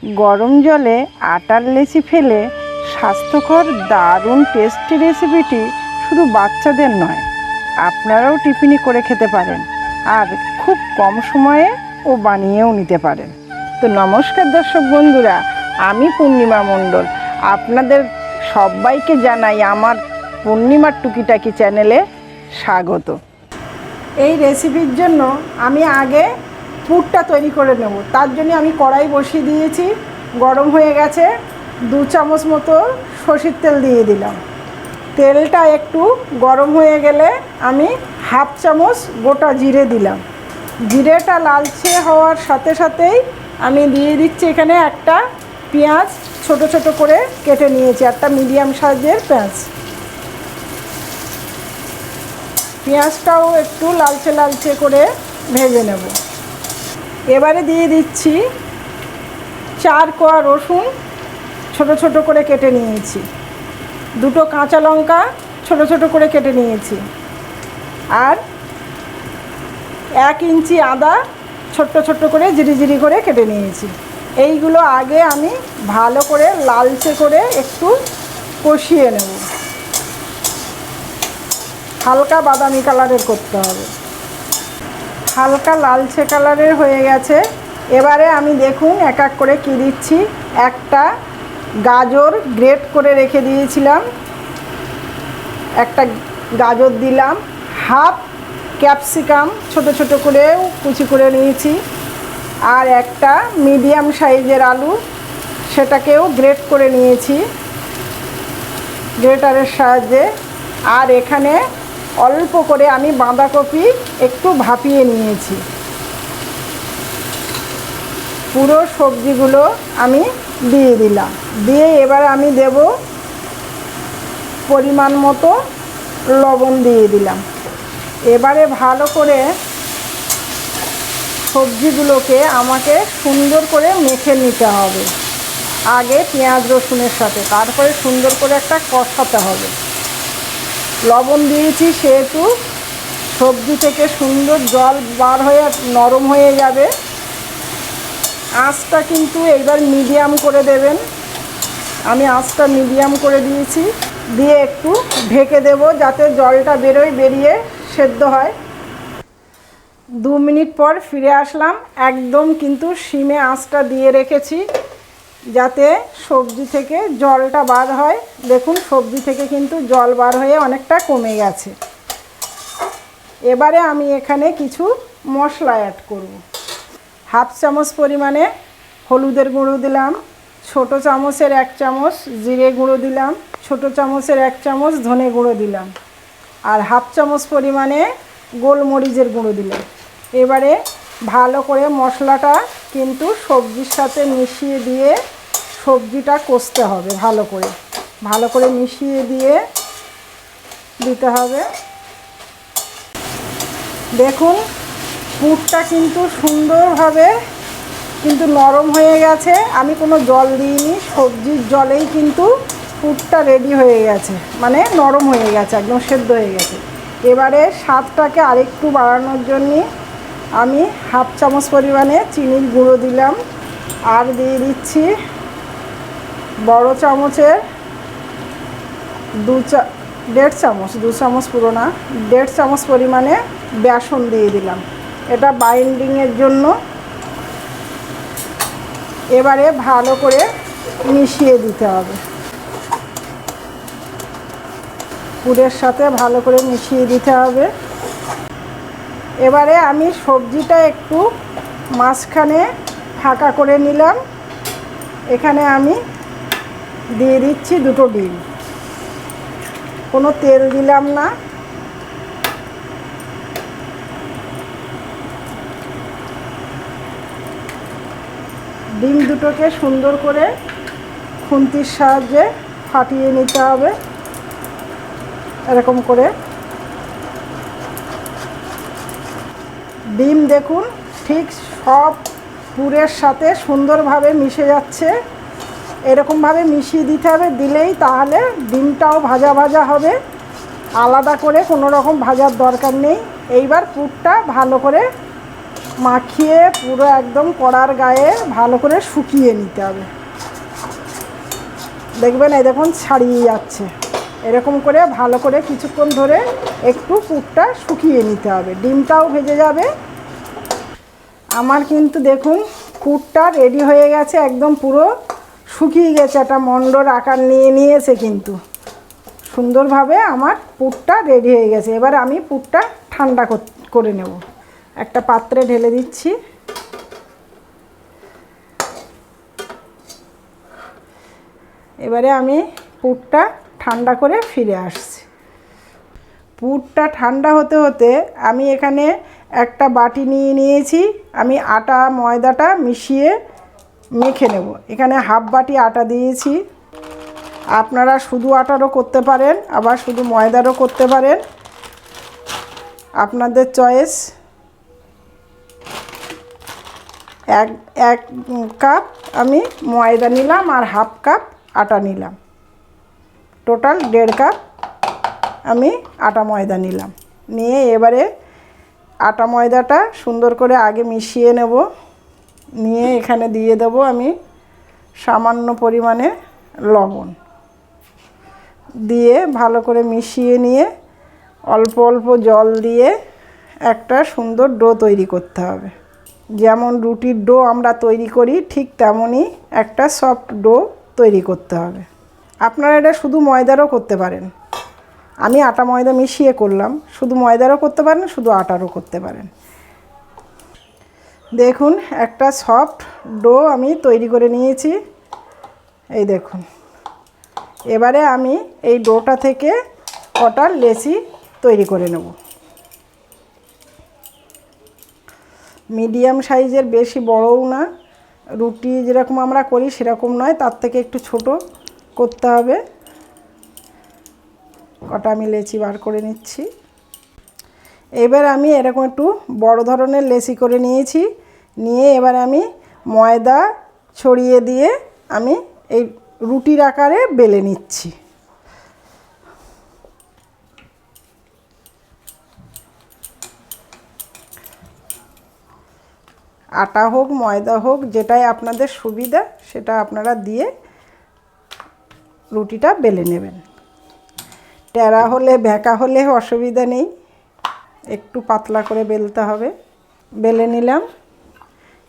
গরম জলে আটার লেচি ফেলে স্বাস্থ্যকর দারুণ টেস্টি রেসিপিটি শুধু বাচ্চাদের নয়, আপনারাও টিফিনে করে খেতে পারেন আর খুব কম সময়ে ও বানিয়েও নিতে পারেন। তো নমস্কার দর্শক বন্ধুরা, আমি পূর্ণিমা মণ্ডল আপনাদের সবাইকে জানাই আমার পূর্ণিমার টুকিটাকি চ্যানেলে স্বাগত। এই রেসিপির জন্য আমি আগে পুরটা তৈরি করে নেব। তার জন্য আমি কড়াই বসিয়ে দিয়েছি, গরম হয়ে গেছে। 2 চামচ মতো সরষের তেল দিয়ে দিলাম। তেলটা একটু গরম হয়ে গেলে আমি 1/2 চামচ গোটা জিরে দিলাম। জিরেটা লালচে হওয়ার সাথে সাথেই আমি দিয়ে দিচ্ছি এখানে একটা পেঁয়াজ ছোট ছোট করে কেটে নিয়েছি, একটা মিডিয়াম সাইজের পেঁয়াজটাও একটু লালচে লালচে করে ভেজে নেব। এবারে দিয়ে দিচ্ছি 4 কোয়া রসুন ছোট ছোট করে কেটে নিয়েছি, 2টো কাঁচা লঙ্কা ছোট ছোট করে কেটে নিয়েছি, আর 1 ইঞ্চি আদা ছোট্ট ছোট্ট করে জিরি করে কেটে নিয়েছি। এইগুলো আগে আমি ভালো করে লালচে করে একটু কষিয়ে নেব, হালকা বাদামি কালারের করতে হবে। হালকা লালচে কালারের হয়ে গেছে। এবারে আমি দেখুন এক এক করে কী দিচ্ছি। একটা গাজর গ্রেট করে রেখে দিয়েছিলাম, একটা গাজর দিলাম। 1/2 ক্যাপসিকাম ছোট ছোট করে কুচি করে নিয়েছি, আর একটা মিডিয়াম সাইজের আলু, সেটাকেও গ্রেট করে নিয়েছি গ্রেটারের সাহায্যে। আর এখানে অল্প করে আমি বাঁধাকপি একটু ভাপিয়ে নিয়েছি। পুরো সবজিগুলো আমি দিয়ে দিলাম। দিয়ে এবার আমি দেব পরিমাণ মতো লবণ দিয়ে দিলাম। এবারে ভালো করে সবজিগুলোকে আমাকে সুন্দর করে মেখে নিতে হবে আগে পেঁয়াজ রসুনের সাথে, তারপরে সুন্দর করে একটা কষাতে হবে। লবণ দিয়েছি সেহেতু সবজি থেকে সুন্দর জল বার হয়ে নরম হয়ে যাবে। আঁচটা কিন্তু এইবার মিডিয়াম করে দেবেন। আমি আঁচটা মিডিয়াম করে দিয়েছি, দিয়ে একটু ঢেকে দেব যাতে জলটা বেরিয়ে সেদ্ধ হয়। 2 মিনিট পর ফিরে আসলাম। একদম কিন্তু সিমে আঁচটা দিয়ে রেখেছি যাতে সবজি থেকে জলটা বার হয়। দেখুন সবজি থেকে কিন্তু জল বার হয়ে অনেকটা কমে গেছে। এবারে আমি এখানে কিছু মশলা অ্যাড করব। 1/2 চামচ পরিমাণে হলুদের গুঁড়ো দিলাম, ছোট চামচের 1 চামচ জিরে গুঁড়ো দিলাম, ছোট চামচের 1 চামচ ধনে গুঁড়ো দিলাম, আর 1/2 চামচ পরিমাণে গোলমরিচের গুঁড়ো দিলাম। এবারে ভালো করে মশলাটা কিন্তু সবজির সাথে মিশিয়ে দিয়ে সবজিটা কষতে হবে। ভালো করে মিশিয়ে দিতে হবে। দেখুন পুরটা কিন্তু সুন্দরভাবে কিন্তু নরম হয়ে গেছে। আমি কোনো জল দিইনি, সবজির জলেই কিন্তু পুরটা রেডি হয়ে গেছে, মানে নরম হয়ে গেছে, একদম সেদ্ধ হয়ে গেছে। এবারে স্বাদটাকে আরেকটু বাড়ানোর জন্যে আমি 1/2 চামচ পরিমাণে চিনির গুঁড়ো দিলাম, আর দিয়ে দিচ্ছি বড় চামচের 1.5 চামচ, 2 চামচ পুরো না, 1.5 চামচ পরিমাণে বেসন দিয়ে দিলাম, এটা বাইন্ডিংয়ের জন্য। এবারে ভালো করে মিশিয়ে দিতে হবে, পুরের সাথে ভালো করে মিশিয়ে দিতে হবে। এবারে আমি সবজিটা একটু মাঝখানে ফাঁকা করে নিলাম। এখানে আমি দিয়ে দিচ্ছি 2টো ডিম, কোনো তেল দিলাম না। ডিম দুটোকে সুন্দর করে খুন্তির সাহায্যে ফাটিয়ে নিতে হবে, এরকম করে। ডিম দেখুন ঠিক সব পুরের সাথে সুন্দরভাবে মিশে যাচ্ছে, এরকমভাবে মিশিয়ে দিতে হবে। দিলেই তাহলে ডিমটাও ভাজা ভাজা হবে, আলাদা করে কোনো রকম ভাজার দরকার নেই। এইবার পুরটা ভালো করে মাখিয়ে পুরো একদম কড়ার গায়ে ভালো করে শুকিয়ে নিতে হবে। দেখবেন এই দেখুন ছাড়িয়ে যাচ্ছে। এরকম করে ভালো করে কিছুক্ষণ ধরে একটু পুরটা শুকিয়ে নিতে হবে, ডিমটাও ভেজে যাবে। আমার কিন্তু দেখুন পুরটা রেডি হয়ে গেছে, একদম পুরো শুকিয়ে গেছে, একটা মণ্ডর আকার নিয়ে নিয়েছে, কিন্তু সুন্দরভাবে আমার পুরটা রেডি হয়ে গেছে। এবার আমি পুরটা ঠান্ডা করে নেব। একটা পাত্রে ঢেলে দিচ্ছি। এবারে আমি পুরটা ঠান্ডা করে ফিরে আসছি। পুরটা ঠান্ডা হতে হতে আমি এখানে একটা বাটি নিয়ে নিয়েছি। আমি আটা ময়দাটা মিশিয়ে মেখে নেব। এখানে হাফ বাটি আটা দিয়েছি। আপনারা শুধু আটারও করতে পারেন, আবার শুধু ময়দারও করতে পারেন, আপনাদের চয়েস। এক কাপ আমি ময়দা নিলাম আর হাফ কাপ আটা নিলাম, টোটাল 1.5 কাপ আমি আটা ময়দা নিলাম। নিয়ে এবারে আটা ময়দাটা সুন্দর করে আগে মিশিয়ে নেব। নিয়ে এখানে দিয়ে দেব আমি সামান্য পরিমাণে লবণ, দিয়ে ভালো করে মিশিয়ে নিয়ে অল্প অল্প জল দিয়ে একটা সুন্দর ডো তৈরি করতে হবে। যেমন রুটির ডো আমরা তৈরি করি ঠিক তেমনই একটা সফট ডো তৈরি করতে হবে। আপনারা এটা শুধু ময়দারও করতে পারেন, আমি আটা ময়দা মিশিয়ে করলাম। শুধু ময়দারও করতে পারেন, শুধু আটারও করতে পারেন। দেখুন একটা সফট ডো আমি তৈরি করে নিয়েছি, এই দেখুন। এবারে আমি এই ডোটা থেকে কটা লেচি তৈরি করে নেব। মিডিয়াম সাইজের, বেশি বড়ও না, রুটি যেরকম আমরা করি সেরকম নয়, তার থেকে একটু ছোট করতে হবে। কটা আমি লেচি বার করে নিচ্ছি। এবার আমি এরকম একটু বড় ধরনের লেচি করে নিয়েছি। নিয়ে এবার আমি ময়দা ছড়িয়ে দিয়ে আমি এই রুটির আকারে বেলে নিচ্ছি। আটা হোক ময়দা হোক, যেটাই আপনাদের সুবিধা সেটা আপনারা দিয়ে রুটিটা বেলে নেবেন। টেরা হলে ভেঁকা হলে অসুবিধা নেই, একটু পাতলা করে বেলতে হবে। বেলে নিলাম।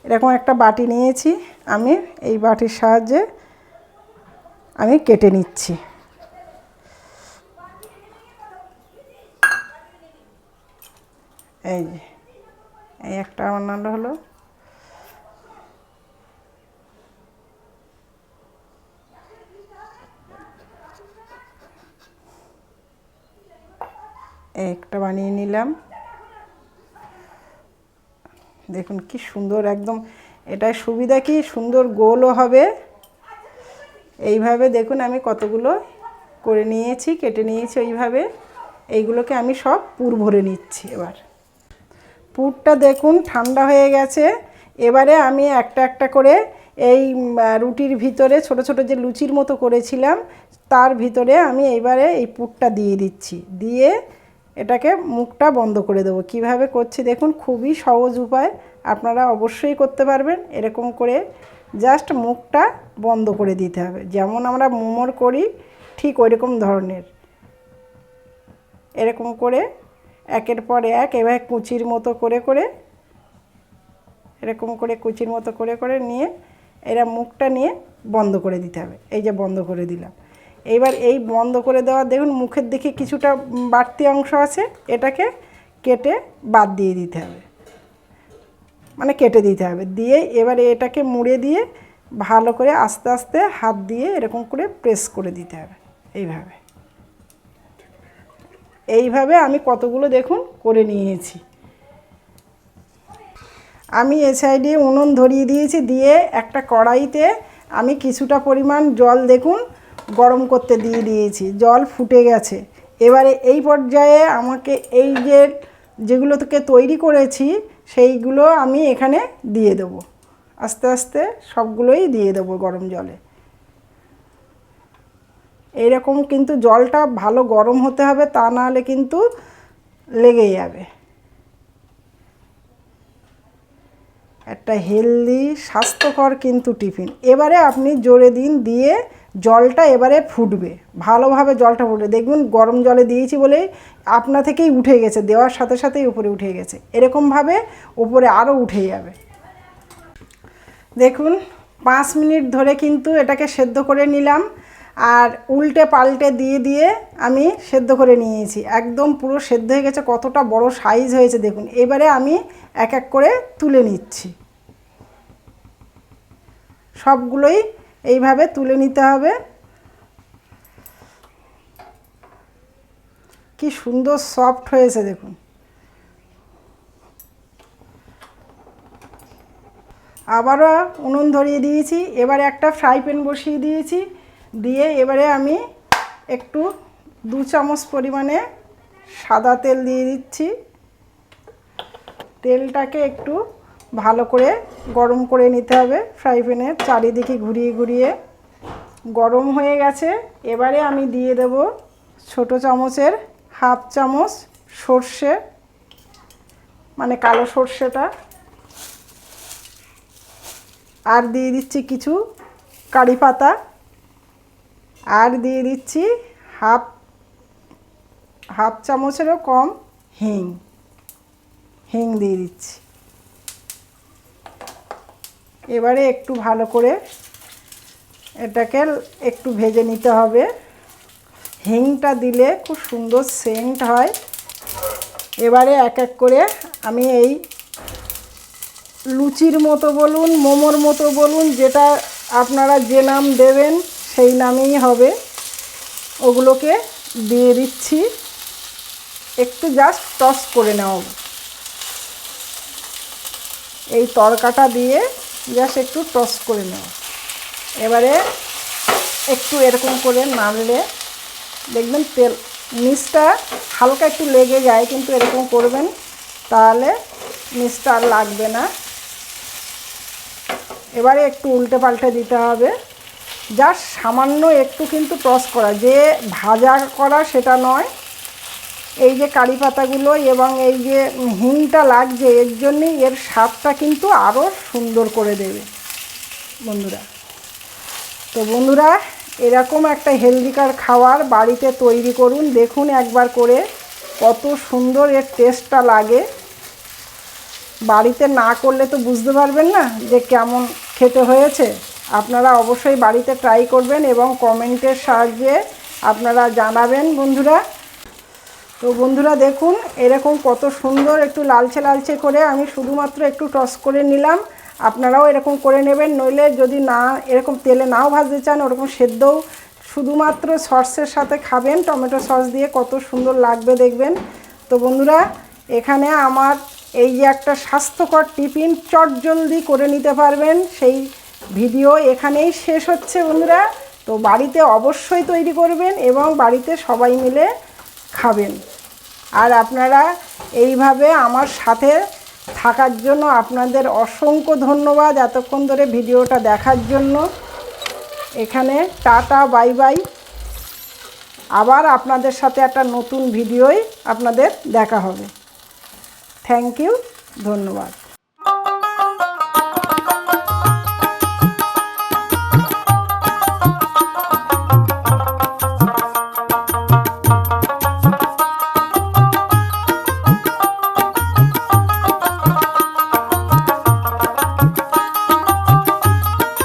এরকম একটা বাটি নিয়েছি, আমি এই বাটির সাহায্যে আমি কেটে নিচ্ছি। এই যে এই একটা বানানো হলো। একটা বানিয়ে নিলাম। দেখুন কি সুন্দর একদম। এটার সুবিধা কি, সুন্দর গোলও হবে। এইভাবে দেখুন আমি কতগুলো করে নিয়েছি, কেটে নিয়েছি ওইভাবে। এইগুলোকে আমি সব পুর ভরে নিচ্ছি। এবার পুরটা দেখুন ঠান্ডা হয়ে গেছে। এবারে আমি একটা একটা করে এই রুটির ভিতরে ছোট ছোট যে লুচির মতো করেছিলাম তার ভিতরে আমি এইবারে এই পুরটা দিয়ে দিচ্ছি। দিয়ে এটাকে মুখটা বন্ধ করে দেবো। কিভাবে করছি দেখুন, খুবই সহজ উপায়, আপনারা অবশ্যই করতে পারবেন। এরকম করে জাস্ট মুখটা বন্ধ করে দিতে হবে, যেমন আমরা মোমোর করি ঠিক ওইরকম ধরনের। এরকম করে একের পর এক এভাবে কুচির মতো করে করে, এরকম করে কুচির মতো করে করে নিয়ে এরা মুখটা নিয়ে বন্ধ করে দিতে হবে। এই যে বন্ধ করে দিলাম। এইবার এই বন্ধ করে দেওয়া দেখুন মুখের দিকে কিছুটা বাড়তি অংশ আছে, এটাকে কেটে বাদ দিয়ে দিতে হবে, মানে কেটে দিতে হবে। দিয়ে এবারে এটাকে মুড়ে দিয়ে ভালো করে আস্তে আস্তে হাত দিয়ে এরকম করে প্রেস করে দিতে হবে। এইভাবে এইভাবে আমি কতগুলো দেখুন করে নিয়েছি। আমি এ সাইডে উনুন ধরিয়ে দিয়েছি, দিয়ে একটা কড়াইতে আমি কিছুটা পরিমাণ জল দেখুন গরম করতে দিয়ে দিয়েছি। জল ফুটে গেছে। এবারে এই পর্যায়ে আমাকে এই যেগুলো থেকে তৈরি করেছি সেইগুলো আমি এখানে দিয়ে দেব। আস্তে আস্তে সবগুলোই দিয়ে দেবো গরম জলে। এইরকম কিন্তু জলটা ভালো গরম হতে হবে, তা নাহলে কিন্তু লেগে যাবে। একটা হেলদি স্বাস্থ্যকর কিন্তু টিফিন। এবারে আপনি জোরে দিন, দিয়ে জলটা এবারে ফুটবে, ভালোভাবে জলটা ফুটবে। দেখুন গরম জলে দিয়েছি বলেই আপনা থেকেই উঠে গেছে, দেওয়ার সাথে সাথেই উপরে উঠে গেছে। এরকমভাবে উপরে আরও উঠে যাবে। দেখুন 5 মিনিট ধরে কিন্তু এটাকে সেদ্ধ করে নিলাম, আর উল্টে পাল্টে দিয়ে দিয়ে আমি সেদ্ধ করে নিয়েছি। একদম পুরো সেদ্ধ হয়ে গেছে, কতটা বড় সাইজ হয়েছে দেখুন। এবারে আমি এক এক করে তুলে নিচ্ছি। সবগুলোই এইভাবে তুলে নিতে হবে। কি সুন্দর সফট হয়েছে দেখুন। আবারও উনুন ধরিয়ে দিয়েছি। এবারে একটা ফ্রাই প্যান বসিয়ে দিয়েছি, দিয়ে এবারে আমি একটু 2 চামচ পরিমাণে সাদা তেল দিয়ে দিচ্ছি। তেলটাকে একটু ভালো করে গরম করে নিতে হবে ফ্রাই প্যানের চারিদিকে ঘুরিয়ে ঘুরিয়ে। গরম হয়ে গেছে। এবারে আমি দিয়ে দেব ছোটো চামচের 1/2 চামচ সর্ষে, মানে কালো সর্ষেটা, আর দিয়ে দিচ্ছি কিছু কারি পাতা, আর দিয়ে দিচ্ছি হাফ চামচেরও কম হিং দিয়ে দিচ্ছি। এবারে একটু ভালো করে এটাকে একটু ভেজে নিতে হবে। হিংটা দিলে খুব সুন্দর সেন্ট হয়। এবারে এক এক করে আমি এই লুচির মতো বলুন, মোমোর মতো বলুন, যেটা আপনারা যে নাম দেবেন সেই নামেই হবে, ওগুলোকে দিয়ে দিচ্ছি। একটু জাস্ট টস করে নেব। এই তড়কাটা দিয়ে জাস্ট একটু টস করে নেব। এবারে একটু এরকম করে নাড়লে দেখবেন তেল নিচটা হালকা একটু লেগে যায়, কিন্তু এরকম করবেন তাহলে নিচটা আর লাগবে না। এবারে একটু উল্টে পাল্টে দিতে হবে। জাস্ট সামান্য একটু কিন্তু টস করা, যে ভাজা করা সেটা নয়। এই যে কারি পাতাগুলো এবং এই যে হিংটা লাগছে, এর জন্যই এর স্বাদটা কিন্তু আরও সুন্দর করে দেবে বন্ধুরা। তো বন্ধুরা, এরকম একটা হেলদিকার খাবার বাড়িতে তৈরি করুন, দেখুন একবার করে কত সুন্দর এর টেস্টটা লাগে। বাড়িতে না করলে তো বুঝতে পারবেন না যে কেমন খেতে হয়েছে। আপনারা অবশ্যই বাড়িতে ট্রাই করবেন এবং কমেন্টের সাহায্যে আপনারা জানাবেন বন্ধুরা। তো বন্ধুরা দেখুন এরকম কত সুন্দর একটু লালচে লালচে করে আমি শুধুমাত্র একটু টস করে নিলাম। আপনারাও এরকম করে নেবেন, নইলে যদি না এরকম তেলে নাও ভাজতে চান, ওরকম সেদ্ধও শুধুমাত্র সসের সাথে খাবেন, টমেটো সস দিয়ে কত সুন্দর লাগবে দেখবেন। তো বন্ধুরা, এখানে আমার এই যে একটা স্বাস্থ্যকর টিফিন চটজলদি করে নিতে পারবেন সেই ভিডিও এখানেই শেষ হচ্ছে বন্ধুরা। তো বাড়িতে অবশ্যই তৈরি করবেন এবং বাড়িতে সবাই মিলে খাবেন। আর আপনারা এইভাবে আমার সাথে থাকার জন্য আপনাদের অসংখ্য ধন্যবাদ, এতক্ষণ ধরে ভিডিওটা দেখার জন্য। এখানে টাটা, বাই বাই। আবার আপনাদের সাথে একটা নতুন ভিডিওয় আপনাদের দেখা হবে। থ্যাংক ইউ, ধন্যবাদ।